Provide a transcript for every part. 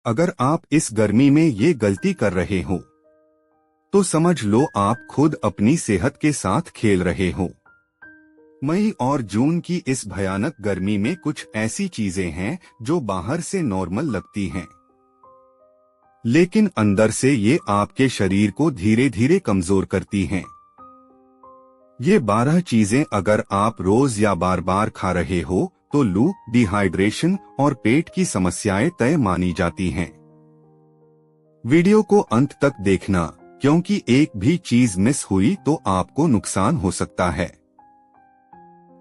अगर आप इस गर्मी में ये गलती कर रहे हो तो समझ लो आप खुद अपनी सेहत के साथ खेल रहे हो। मई और जून की इस भयानक गर्मी में कुछ ऐसी चीजें हैं जो बाहर से नॉर्मल लगती हैं, लेकिन अंदर से ये आपके शरीर को धीरे धीरे कमजोर करती हैं। ये 12 चीजें अगर आप रोज या बार बार खा रहे हो तो लू, डिहाइड्रेशन और पेट की समस्याएं तय मानी जाती हैं। वीडियो को अंत तक देखना, क्योंकि एक भी चीज मिस हुई तो आपको नुकसान हो सकता है।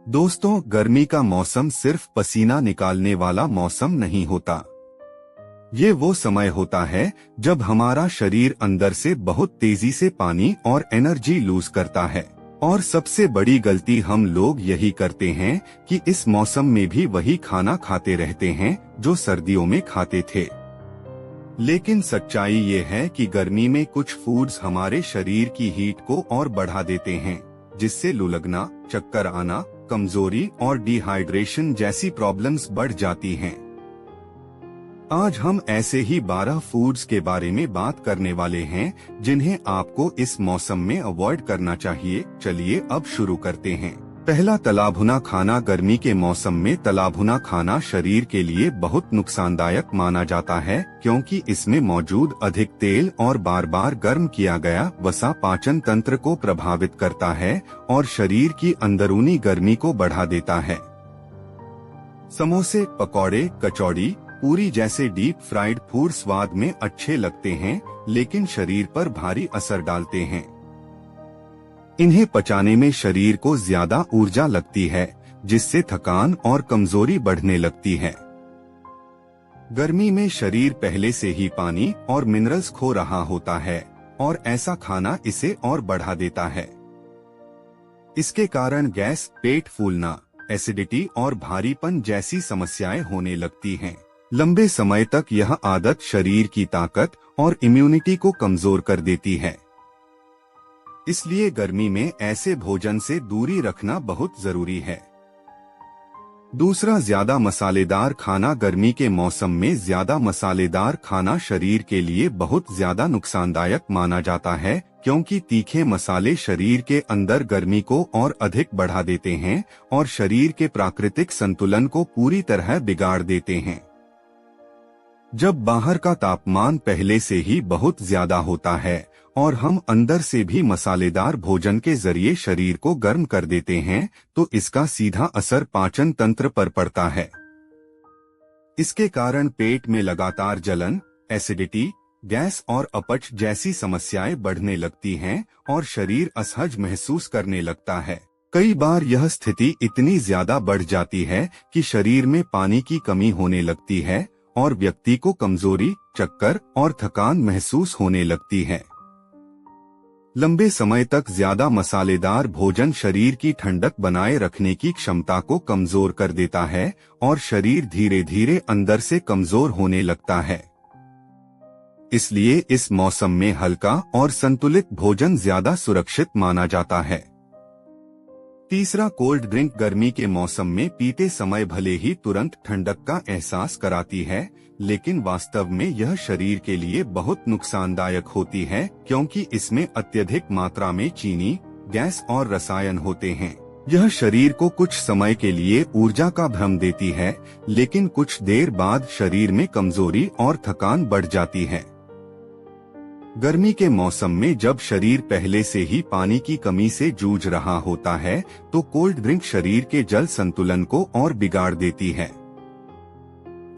दोस्तों, गर्मी का मौसम सिर्फ पसीना निकालने वाला मौसम नहीं होता। ये वो समय होता है जब हमारा शरीर अंदर से बहुत तेजी से पानी और एनर्जी लूज करता है। और सबसे बड़ी गलती हम लोग यही करते हैं कि इस मौसम में भी वही खाना खाते रहते हैं जो सर्दियों में खाते थे। लेकिन सच्चाई ये है कि गर्मी में कुछ फूड्स हमारे शरीर की हीट को और बढ़ा देते हैं, जिससे लू लगना, चक्कर आना, कमजोरी और डिहाइड्रेशन जैसी प्रॉब्लम्स बढ़ जाती हैं। आज हम ऐसे ही 12 फूड्स के बारे में बात करने वाले हैं जिन्हें आपको इस मौसम में अवॉइड करना चाहिए। चलिए अब शुरू करते हैं। पहला, तला भुना खाना। गर्मी के मौसम में तला भुना खाना शरीर के लिए बहुत नुकसानदायक माना जाता है, क्योंकि इसमें मौजूद अधिक तेल और बार बार गर्म किया गया वसा पाचन तंत्र को प्रभावित करता है और शरीर की अंदरूनी गर्मी को बढ़ा देता है। समोसे, पकौड़े, कचौड़ी, पूरी जैसे डीप फ्राइड फूड स्वाद में अच्छे लगते हैं, लेकिन शरीर पर भारी असर डालते हैं। इन्हें पचाने में शरीर को ज्यादा ऊर्जा लगती है, जिससे थकान और कमजोरी बढ़ने लगती है। गर्मी में शरीर पहले से ही पानी और मिनरल्स खो रहा होता है और ऐसा खाना इसे और बढ़ा देता है। इसके कारण गैस, पेट फूलना, एसिडिटी और भारीपन जैसी समस्याएं होने लगती हैं। लंबे समय तक यह आदत शरीर की ताकत और इम्यूनिटी को कमजोर कर देती है। इसलिए गर्मी में ऐसे भोजन से दूरी रखना बहुत जरूरी है। दूसरा, ज्यादा मसालेदार खाना। गर्मी के मौसम में ज्यादा मसालेदार खाना शरीर के लिए बहुत ज्यादा नुकसानदायक माना जाता है, क्योंकि तीखे मसाले शरीर के अंदर गर्मी को और अधिक बढ़ा देते हैं और शरीर के प्राकृतिक संतुलन को पूरी तरह बिगाड़ देते हैं। जब बाहर का तापमान पहले से ही बहुत ज्यादा होता है और हम अंदर से भी मसालेदार भोजन के जरिए शरीर को गर्म कर देते हैं, तो इसका सीधा असर पाचन तंत्र पर पड़ता है। इसके कारण पेट में लगातार जलन, एसिडिटी, गैस और अपच जैसी समस्याएं बढ़ने लगती हैं और शरीर असहज महसूस करने लगता है। कई बार यह स्थिति इतनी ज्यादा बढ़ जाती है कि शरीर में पानी की कमी होने लगती है और व्यक्ति को कमजोरी, चक्कर और थकान महसूस होने लगती है। लंबे समय तक ज्यादा मसालेदार भोजन शरीर की ठंडक बनाए रखने की क्षमता को कमजोर कर देता है और शरीर धीरे धीरे अंदर से कमजोर होने लगता है। इसलिए इस मौसम में हल्का और संतुलित भोजन ज्यादा सुरक्षित माना जाता है। तीसरा, कोल्ड ड्रिंक। गर्मी के मौसम में पीते समय भले ही तुरंत ठंडक का एहसास कराती है, लेकिन वास्तव में यह शरीर के लिए बहुत नुकसानदायक होती है, क्योंकि इसमें अत्यधिक मात्रा में चीनी, गैस और रसायन होते हैं। यह शरीर को कुछ समय के लिए ऊर्जा का भ्रम देती है, लेकिन कुछ देर बाद शरीर में कमजोरी और थकान बढ़ जाती है। गर्मी के मौसम में जब शरीर पहले से ही पानी की कमी से जूझ रहा होता है, तो कोल्ड ड्रिंक शरीर के जल संतुलन को और बिगाड़ देती है।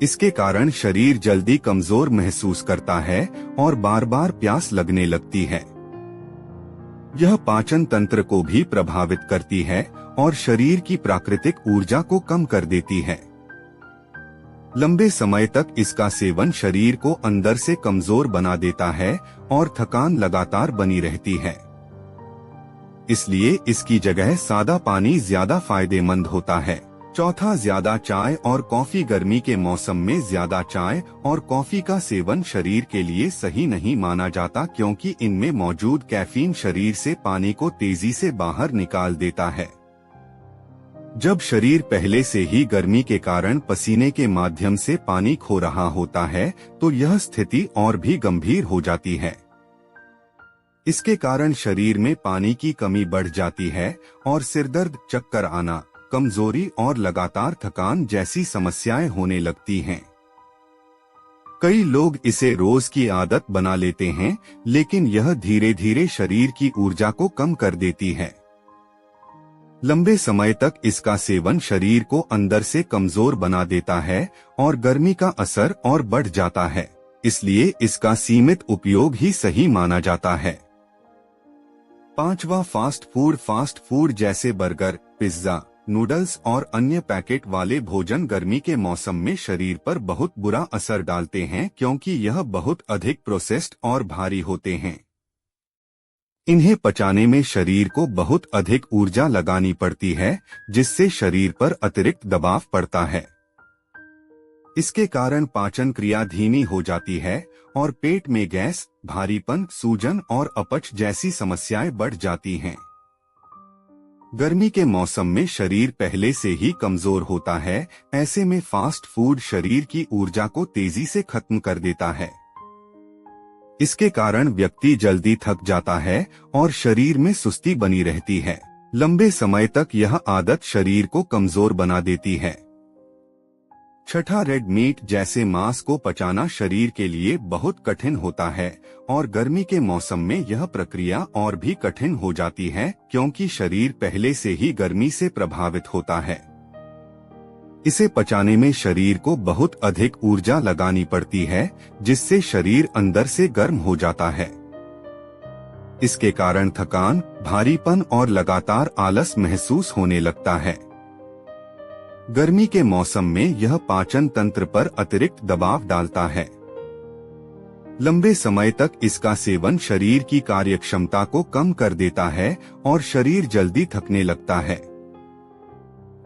इसके कारण शरीर जल्दी कमजोर महसूस करता है और बार बार प्यास लगने लगती है। यह पाचन तंत्र को भी प्रभावित करती है और शरीर की प्राकृतिक ऊर्जा को कम कर देती है। लंबे समय तक इसका सेवन शरीर को अंदर से कमजोर बना देता है और थकान लगातार बनी रहती है। इसलिए इसकी जगह सादा पानी ज्यादा फायदेमंद होता है। चौथा, ज्यादा चाय और कॉफी। गर्मी के मौसम में ज्यादा चाय और कॉफी का सेवन शरीर के लिए सही नहीं माना जाता, क्योंकि इनमें मौजूद कैफीन शरीर से पानी को तेजी से बाहर निकाल देता है। जब शरीर पहले से ही गर्मी के कारण पसीने के माध्यम से पानी खो रहा होता है तो यह स्थिति और भी गंभीर हो जाती है। इसके कारण शरीर में पानी की कमी बढ़ जाती है और सिरदर्द, चक्कर आना, कमजोरी और लगातार थकान जैसी समस्याएं होने लगती हैं। कई लोग इसे रोज की आदत बना लेते हैं, लेकिन यह धीरे धीरे शरीर की ऊर्जा को कम कर देती है। लंबे समय तक इसका सेवन शरीर को अंदर से कमजोर बना देता है और गर्मी का असर और बढ़ जाता है। इसलिए इसका सीमित उपयोग ही सही माना जाता है। 5वां, फास्ट फूड जैसे बर्गर, पिज्जा, नूडल्स और अन्य पैकेट वाले भोजन गर्मी के मौसम में शरीर पर बहुत बुरा असर डालते हैं, क्योंकि यह बहुत अधिक प्रोसेस्ड और भारी होते हैं। इन्हें पचाने में शरीर को बहुत अधिक ऊर्जा लगानी पड़ती है, जिससे शरीर पर अतिरिक्त दबाव पड़ता है। इसके कारण पाचन क्रिया धीमी हो जाती है और पेट में गैस, भारीपन, सूजन और अपच जैसी समस्याएं बढ़ जाती हैं। गर्मी के मौसम में शरीर पहले से ही कमजोर होता है, ऐसे में फास्ट फूड शरीर की ऊर्जा को तेजी से खत्म कर देता है। इसके कारण व्यक्ति जल्दी थक जाता है और शरीर में सुस्ती बनी रहती है। लंबे समय तक यह आदत शरीर को कमजोर बना देती है। छठा, रेड मीट जैसे मांस को पचाना शरीर के लिए बहुत कठिन होता है और गर्मी के मौसम में यह प्रक्रिया और भी कठिन हो जाती है, क्योंकि शरीर पहले से ही गर्मी से प्रभावित होता है। इसे पचाने में शरीर को बहुत अधिक ऊर्जा लगानी पड़ती है, जिससे शरीर अंदर से गर्म हो जाता है। इसके कारण थकान, भारीपन और लगातार आलस महसूस होने लगता है। गर्मी के मौसम में यह पाचन तंत्र पर अतिरिक्त दबाव डालता है। लंबे समय तक इसका सेवन शरीर की कार्यक्षमता को कम कर देता है और शरीर जल्दी थकने लगता है।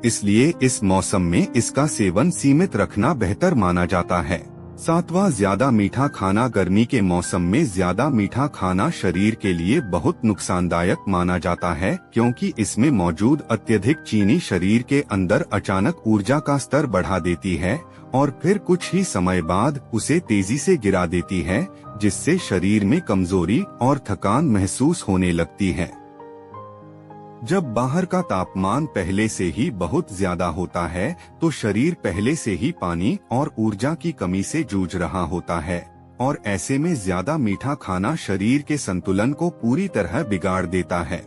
इसलिए इस मौसम में इसका सेवन सीमित रखना बेहतर माना जाता है। 7वां, ज्यादा मीठा खाना। गर्मी के मौसम में ज्यादा मीठा खाना शरीर के लिए बहुत नुकसानदायक माना जाता है, क्योंकि इसमें मौजूद अत्यधिक चीनी शरीर के अंदर अचानक ऊर्जा का स्तर बढ़ा देती है और फिर कुछ ही समय बाद उसे तेजी से गिरा देती है, जिससे शरीर में कमजोरी और थकान महसूस होने लगती है। जब बाहर का तापमान पहले से ही बहुत ज्यादा होता है तो शरीर पहले से ही पानी और ऊर्जा की कमी से जूझ रहा होता है और ऐसे में ज्यादा मीठा खाना शरीर के संतुलन को पूरी तरह बिगाड़ देता है।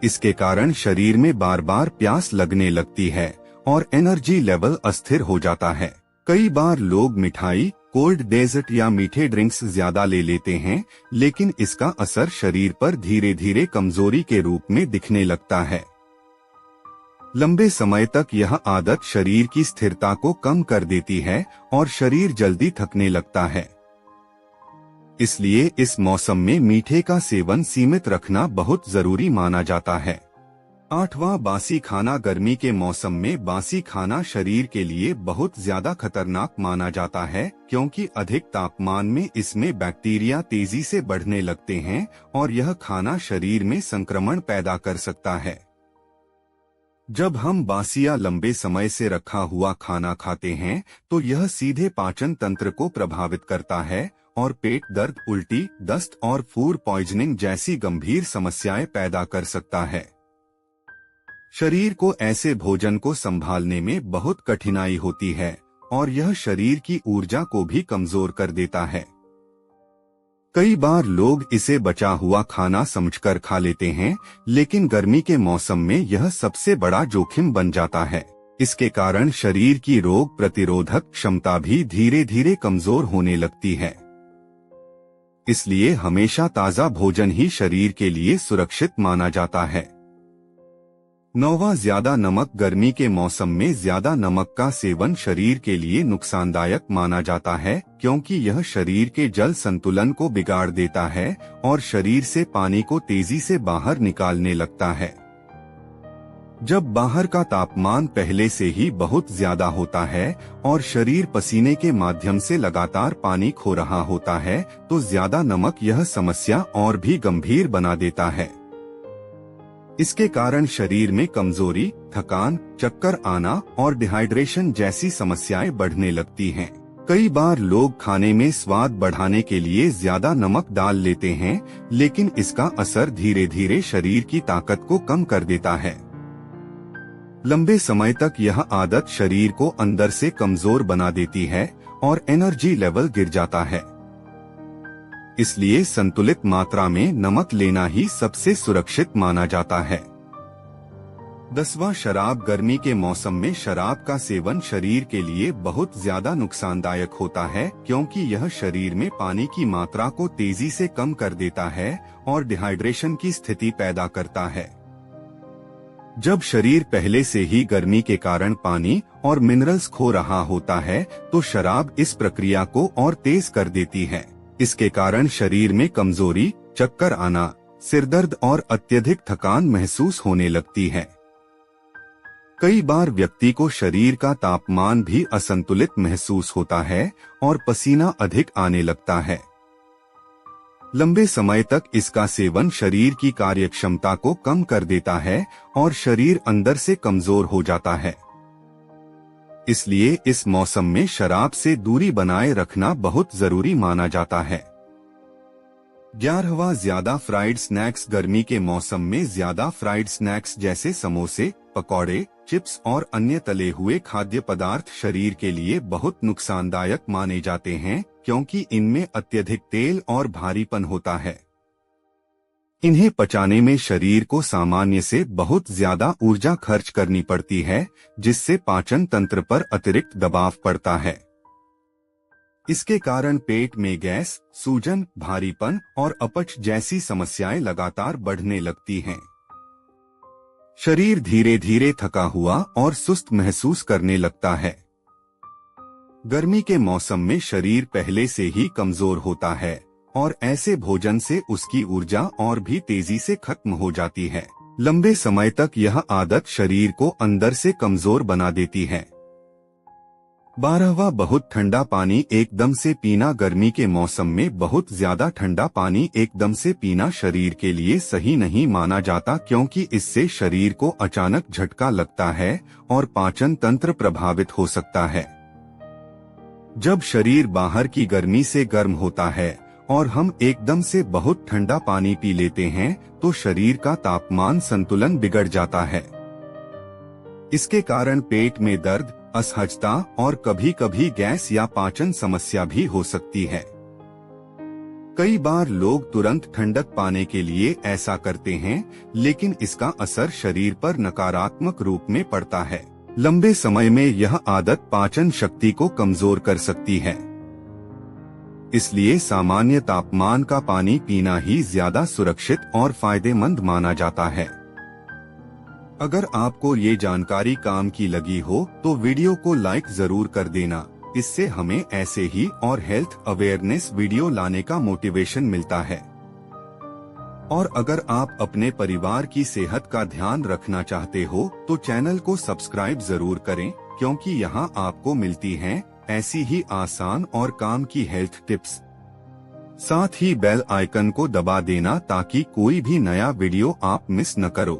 इसके कारण शरीर में बार बार प्यास लगने लगती है और एनर्जी लेवल अस्थिर हो जाता है। कई बार लोग मिठाई, कोल्ड डेजर्ट या मीठे ड्रिंक्स ज्यादा ले लेते हैं, लेकिन इसका असर शरीर पर धीरे धीरे कमजोरी के रूप में दिखने लगता है। लंबे समय तक यह आदत शरीर की स्थिरता को कम कर देती है और शरीर जल्दी थकने लगता है। इसलिए इस मौसम में मीठे का सेवन सीमित रखना बहुत जरूरी माना जाता है। 8वां, बासी खाना। गर्मी के मौसम में बासी खाना शरीर के लिए बहुत ज्यादा खतरनाक माना जाता है, क्योंकि अधिक तापमान में इसमें बैक्टीरिया तेजी से बढ़ने लगते हैं और यह खाना शरीर में संक्रमण पैदा कर सकता है। जब हम बासी या लंबे समय से रखा हुआ खाना खाते हैं तो यह सीधे पाचन तंत्र को प्रभावित करता है और पेट दर्द, उल्टी, दस्त और फूड पॉइजनिंग जैसी गंभीर समस्याएं पैदा कर सकता है। शरीर को ऐसे भोजन को संभालने में बहुत कठिनाई होती है और यह शरीर की ऊर्जा को भी कमजोर कर देता है। कई बार लोग इसे बचा हुआ खाना समझकर खा लेते हैं, लेकिन गर्मी के मौसम में यह सबसे बड़ा जोखिम बन जाता है। इसके कारण शरीर की रोग प्रतिरोधक क्षमता भी धीरे धीरे कमजोर होने लगती है। इसलिए हमेशा ताजा भोजन ही शरीर के लिए सुरक्षित माना जाता है। 9वां, ज्यादा नमक। गर्मी के मौसम में ज्यादा नमक का सेवन शरीर के लिए नुकसानदायक माना जाता है, क्योंकि यह शरीर के जल संतुलन को बिगाड़ देता है और शरीर से पानी को तेजी से बाहर निकालने लगता है। जब बाहर का तापमान पहले से ही बहुत ज्यादा होता है और शरीर पसीने के माध्यम से लगातार पानी खो रहा होता है तो ज्यादा नमक यह समस्या और भी गंभीर बना देता है। इसके कारण शरीर में कमजोरी, थकान, चक्कर आना और डिहाइड्रेशन जैसी समस्याएं बढ़ने लगती हैं। कई बार लोग खाने में स्वाद बढ़ाने के लिए ज्यादा नमक डाल लेते हैं, लेकिन इसका असर धीरे धीरे शरीर की ताकत को कम कर देता है। लंबे समय तक यह आदत शरीर को अंदर से कमजोर बना देती है और एनर्जी लेवल गिर जाता है। इसलिए संतुलित मात्रा में नमक लेना ही सबसे सुरक्षित माना जाता है। 10वां, शराब। गर्मी के मौसम में शराब का सेवन शरीर के लिए बहुत ज्यादा नुकसानदायक होता है, क्योंकि यह शरीर में पानी की मात्रा को तेजी से कम कर देता है और डिहाइड्रेशन की स्थिति पैदा करता है। जब शरीर पहले से ही गर्मी के कारण पानी और मिनरल्स खो रहा होता है, तो शराब इस प्रक्रिया को और तेज कर देती है। इसके कारण शरीर में कमजोरी, चक्कर आना, सिरदर्द और अत्यधिक थकान महसूस होने लगती है। कई बार व्यक्ति को शरीर का तापमान भी असंतुलित महसूस होता है और पसीना अधिक आने लगता है। लंबे समय तक इसका सेवन शरीर की कार्यक्षमता को कम कर देता है और शरीर अंदर से कमजोर हो जाता है। इसलिए इस मौसम में शराब से दूरी बनाए रखना बहुत जरूरी माना जाता है। 11वां, ज्यादा फ्राइड स्नैक्स। गर्मी के मौसम में ज्यादा फ्राइड स्नैक्स जैसे समोसे, पकौड़े, चिप्स और अन्य तले हुए खाद्य पदार्थ शरीर के लिए बहुत नुकसानदायक माने जाते हैं, क्योंकि इनमें अत्यधिक तेल और भारीपन होता है। इन्हें पचाने में शरीर को सामान्य से बहुत ज्यादा ऊर्जा खर्च करनी पड़ती है, जिससे पाचन तंत्र पर अतिरिक्त दबाव पड़ता है। इसके कारण पेट में गैस, सूजन, भारीपन और अपच जैसी समस्याएं लगातार बढ़ने लगती हैं। शरीर धीरे धीरे थका हुआ और सुस्त महसूस करने लगता है। गर्मी के मौसम में शरीर पहले से ही कमजोर होता है और ऐसे भोजन से उसकी ऊर्जा और भी तेजी से खत्म हो जाती है। लंबे समय तक यह आदत शरीर को अंदर से कमजोर बना देती है। 12वां, बहुत ठंडा पानी एकदम से पीना। गर्मी के मौसम में बहुत ज्यादा ठंडा पानी एकदम से पीना शरीर के लिए सही नहीं माना जाता, क्योंकि इससे शरीर को अचानक झटका लगता है और पाचन तंत्र प्रभावित हो सकता है। जब शरीर बाहर की गर्मी से गर्म होता है और हम एकदम से बहुत ठंडा पानी पी लेते हैं, तो शरीर का तापमान संतुलन बिगड़ जाता है। इसके कारण पेट में दर्द, असहजता और कभी कभी गैस या पाचन समस्या भी हो सकती है। कई बार लोग तुरंत ठंडक पाने के लिए ऐसा करते हैं, लेकिन इसका असर शरीर पर नकारात्मक रूप में पड़ता है। लंबे समय में यह आदत पाचन शक्ति को कमजोर कर सकती है। इसलिए सामान्य तापमान का पानी पीना ही ज्यादा सुरक्षित और फायदेमंद माना जाता है। अगर आपको ये जानकारी काम की लगी हो तो वीडियो को लाइक जरूर कर देना। इससे हमें ऐसे ही और हेल्थ अवेयरनेस वीडियो लाने का मोटिवेशन मिलता है। और अगर आप अपने परिवार की सेहत का ध्यान रखना चाहते हो तो चैनल को सब्सक्राइब जरूर करें, क्योंकि यहाँ आपको मिलती हैं ऐसी ही आसान और काम की हेल्थ टिप्स। साथ ही बेल आइकन को दबा देना ताकि कोई भी नया वीडियो आप मिस न करो।